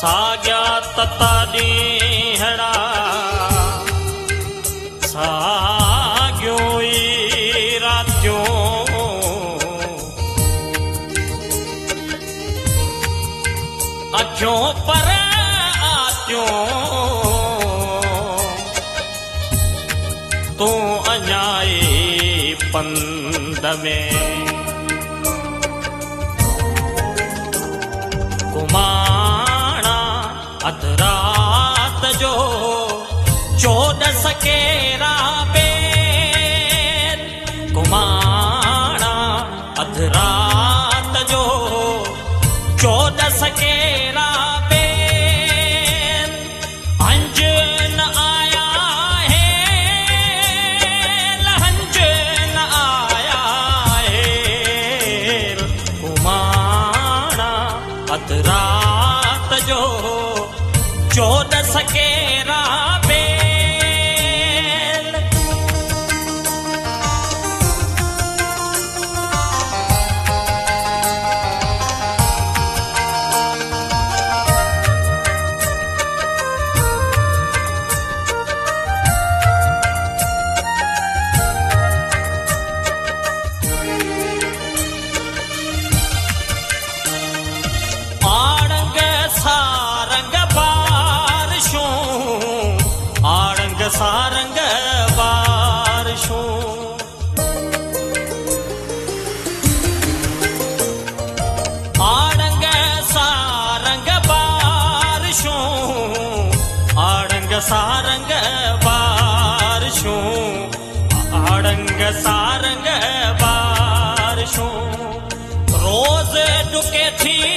साग्या तता ॾींहड़ा साग्यो ई रातियों अखियों पर आतियों तू अञाए पंद में कुमाणा अध रात जो चोॾस केरा बेर कुमाणा अध रात जो चोॾस केरा बेर हंज न आया है हंज न आया है कुमाणा अध रात जो चोॾस केरा सारंग बारिशों आड़ंग सारंग बारिशों आड़ंग सारंग बारिशों आड़ंग सारंग बारिशों रोज डुके थी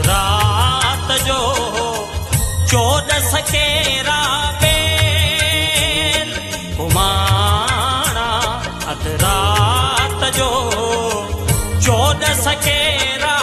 रात जो चोॾस केरा बेर कुमाणा अध रात जो चोॾस केरा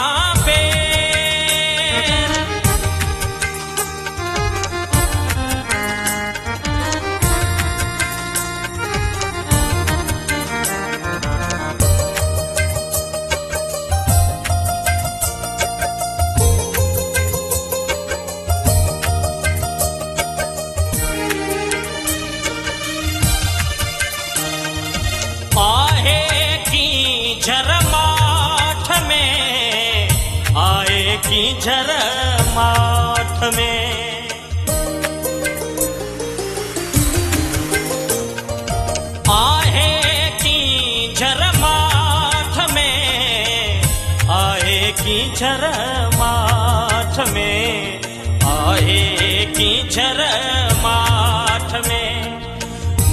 झरमाठ में आए की झरमाठ में आहे की झरमाठ में आए की झरमाठ में आहे की झरमाठ में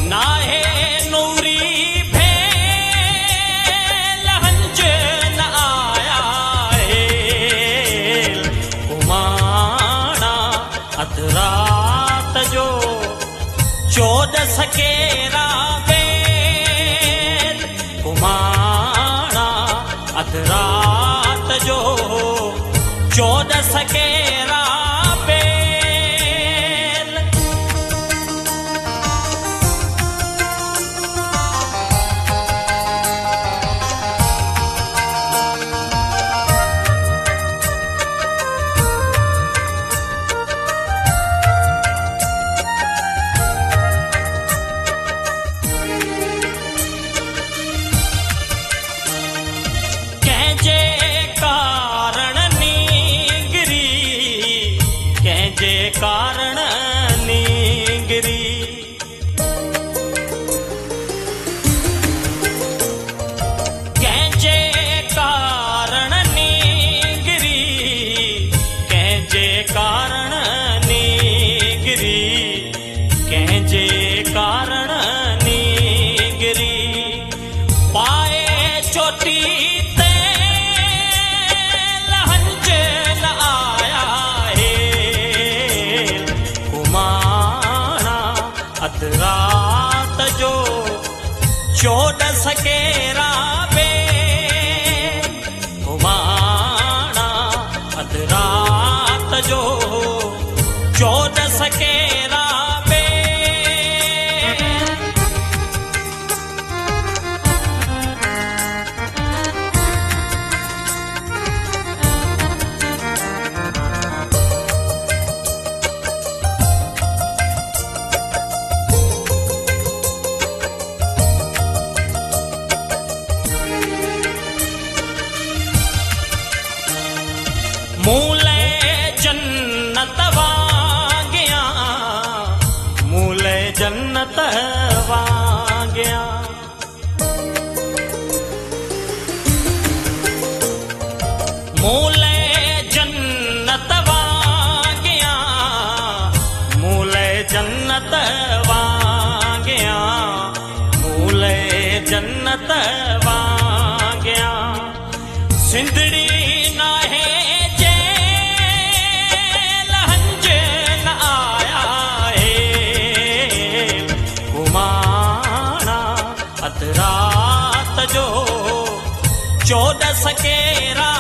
नाहे नूरी रात जो चोॾस केरा बेर कुमाणा अध रात जो चोॾस केरा कारण नींगरी कैंजे कारण नींगरी कैंजे कारण नींगरी कैंजे कारण नींगरी पाए चोटी अध रात जो चोॾस केरा बेर कुमाणा अध रात जो चोॾस केरा बेर सकेरा